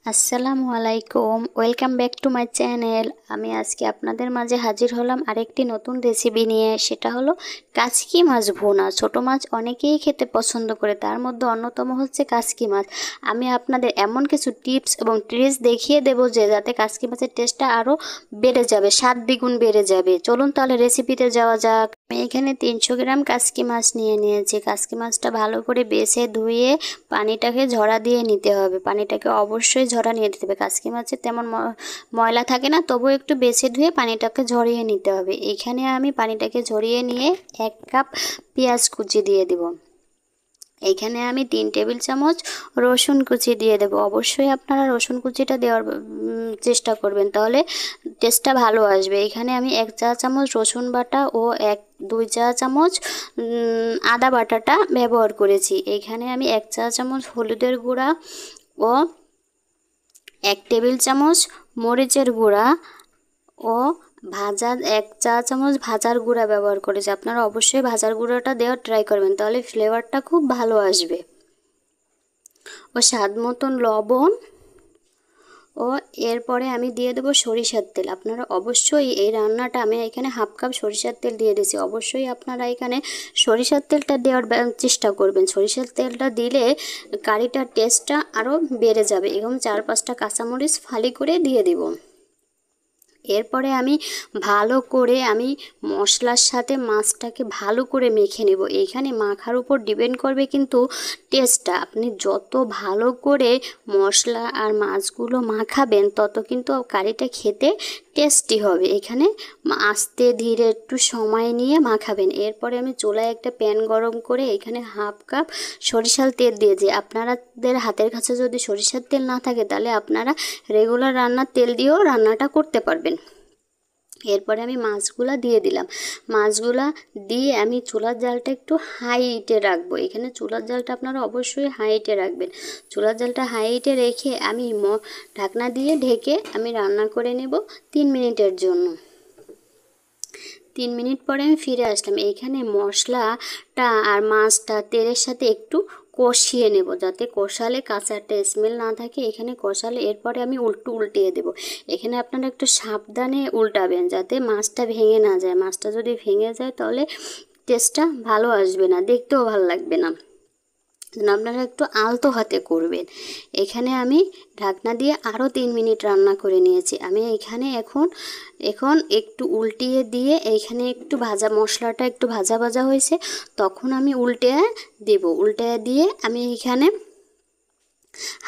আসসালামু আলাইকুম, welcome back to my channel. আমি আজকে আপনাদের মাঝে হাজির হলাম আরেকটি নতুন রেসিপি নিয়ে। সেটা হলো কাচকি মাছ ভুনা। ছোট মাছ অনেকেই খেতে পছন্দ করে, তার মধ্যে অন্যতম হচ্ছে কাচকি মাছ। আমি আপনাদের এমন কিছু টিপস এবং ট্রিক্স দেখিয়ে দেবো যে যাতে কাচকি মাছের টেস্টটা আরও বেড়ে যাবে, 7 দ্বিগুণ বেড়ে যাবে। চলুন তাহলে রেসিপিতে যাওয়া যাক। আমি এখানে 300 গ্রাম কাচকি মাছ নিয়েছি। কাচকি মাছটা ভালো করে বেছে ধুয়ে পানিটাকে ঝরা দিয়ে নিতে হবে। পানিটাকে অবশ্যই ঝরা নিয়ে দিতে হবে। কাচকি মাছের তেমন ময়লা থাকে না, তবুও একটু বেছে ধুয়ে পানিটাকে ঝরিয়ে নিতে হবে। এখানে আমি পানিটাকে ঝরিয়ে নিয়ে 1 কাপ পেঁয়াজ কুচি দিয়ে দেব। এইখানে আমি 3 টেবিল চামচ রসুন কুচি দিয়ে দেব। অবশ্যই আপনারা রসুন কুচিটা দেওয়ার চেষ্টা করবেন, তাহলে টেস্টটা ভালো আসবে। এখানে আমি 1 চা চামচ রসুন বাটা ও 2 চা চামচ আদা বাটাটা ব্যবহার করেছি। এখানে আমি 1 চা চামচ হলুদের গুঁড়া ও 1 টেবিল চামচ মরিচের গুঁড়া ও 1 চা চামচ ভাজার গুঁড়া ব্যবহার করেছি। আপনারা অবশ্যই ভাজার গুঁড়াটা দেওয়ার ট্রাই করবেন, তাহলে ফ্লেভারটা খুব ভালো আসবে। ও স্বাদ মতন লবণ ও এরপরে আমি দিয়ে দেবো সরিষার তেল। আপনারা অবশ্যই এই রান্নাটা আমি এখানে 1/2 কাপ সরিষার তেল দিয়ে দিয়েছি। অবশ্যই আপনারা এখানে সরিষার তেলটা দেওয়ার চেষ্টা করবেন। সরিষার তেলটা দিলে কারিটার টেস্টটা আরও বেড়ে যাবে। এবং 4-5টা কাঁচামরিচ ফালি করে দিয়ে দেব। এরপরে আমি ভালো করে মশলার সাথে মাছটাকে ভালো করে মেখে নেব। এইখানে মাখার উপর ডিপেন্ড করবে কিন্তু টেস্টটা। আপনি যত ভালো করে মশলা আর মাছগুলো মাখাবেন তত কিন্তু কারিটা খেতে টেস্টি হবে। এখানে আস্তে ধীরে একটু সময় নিয়ে মাখাবেন। এরপরে আমি চুলায় একটা প্যান গরম করে এখানে 1/2 কাপ সরিষার তেল দিয়েছি। আপনাদের হাতের কাছে যদি সরিষার তেল না থাকে তাহলে আপনারা রেগুলার রান্নার তেল দিয়েও রান্নাটা করতে পারবেন। এরপরে আমি মাছগুলা দিয়ে দিলাম। মাছগুলা দিয়ে আমি চুলার জালটা একটু হাই হিটে রাখবো। এখানে চুলার জালটা আপনারা অবশ্যই হাই হিটে রাখবেন। চুলার জালটা হাই হিটে রেখে আমি ঢাকনা দিয়ে ঢেকে আমি রান্না করে নেব 3 মিনিটের জন্য। 3 মিনিট পরে আমি ফিরে আসলাম। এইখানে মশলাটা আর মাছটা তেলের সাথে একটু কষিয়ে নেব, যাতে কষালে কাঁচা একটা স্মেল না থাকে। এখানে কষালে এরপরে আমি উল্টিয়ে দেব। এখানে আপনারা একটু সাবধানে উল্টাবেন যাতে মাছটা ভেঙে না যায়। মাছটা যদি ভেঙে যায় তাহলে টেস্টটা ভালো আসবে না, দেখতেও ভালো লাগবে না। আপনারা একটু আলতো হাতে করবেন। এখানে আমি ঢাকনা দিয়ে আরও 3 মিনিট রান্না করে নিয়েছি। আমি এখানে এখন একটু উল্টিয়ে দিয়ে এইখানে একটু মশলাটা একটু ভাজা হয়েছে, তখন আমি উল্টে দিয়ে আমি এখানে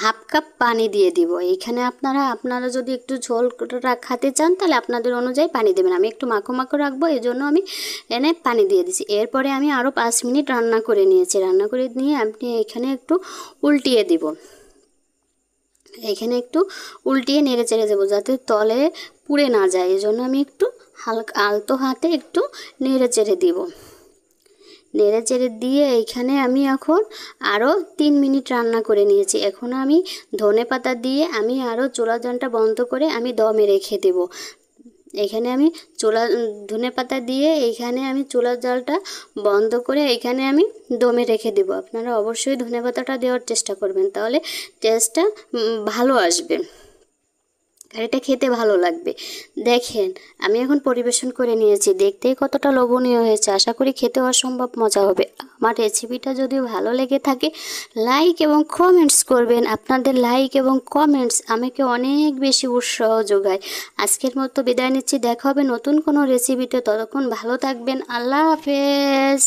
1/2 কাপ পানি দিয়ে দিব। এইখানে আপনারা যদি একটু ঝোল খাতে চান তাহলে আপনাদের অনুযায়ী পানি দেবেন। আমি একটু মাখো রাখবো, এই জন্য আমি এনে পানি দিয়ে দিছি। এরপরে আমি আরও 5 মিনিট রান্না করে নিয়েছি। রান্না করে নিয়ে আপনি এখানে একটু উল্টিয়ে দিব। এখানে একটু উল্টিয়ে নেড়ে চেড়ে দেবো যাতে তলে পুড়ে না যায়। এই জন্য আমি একটু হালকা আলতো হাতে একটু নেড়ে চেড়ে দিব। নেড়ে চেড়ে দিয়ে এইখানে আমি এখন আরও 3 মিনিট রান্না করে নিয়েছি। এখন আমি ধনেপাতা দিয়ে আমি আরও চুলার জালটা বন্ধ করে আমি দমে রেখে দেব। এখানে আমি ধনেপাতা দিয়ে এইখানে আমি চুলার জালটা বন্ধ করে এইখানে আমি দমে রেখে দেব। আপনারা অবশ্যই ধনেপাতাটা দেওয়ার চেষ্টা করবেন, তাহলে টেস্টটা ভালো আসবে, এটা খেতে ভালো লাগবে। দেখেন আমি এখন পরিবেশন করে নিয়েছি, দেখতেই কতটা লোভনীয় হয়েছে। আশা করি খেতে অসম্ভব মজা হবে। আমার রেসিপিটা যদি ভালো লেগে থাকে লাইক এবং কমেন্টস করবেন। আপনাদের লাইক এবং কমেন্টস আমাকে অনেক বেশি উৎসাহ যোগায়। আজকের মতো বিদায় নিচ্ছি, দেখা হবে নতুন কোনো রেসিপিতে। ততক্ষণ ভালো থাকবেন। আল্লাহ হাফেজ।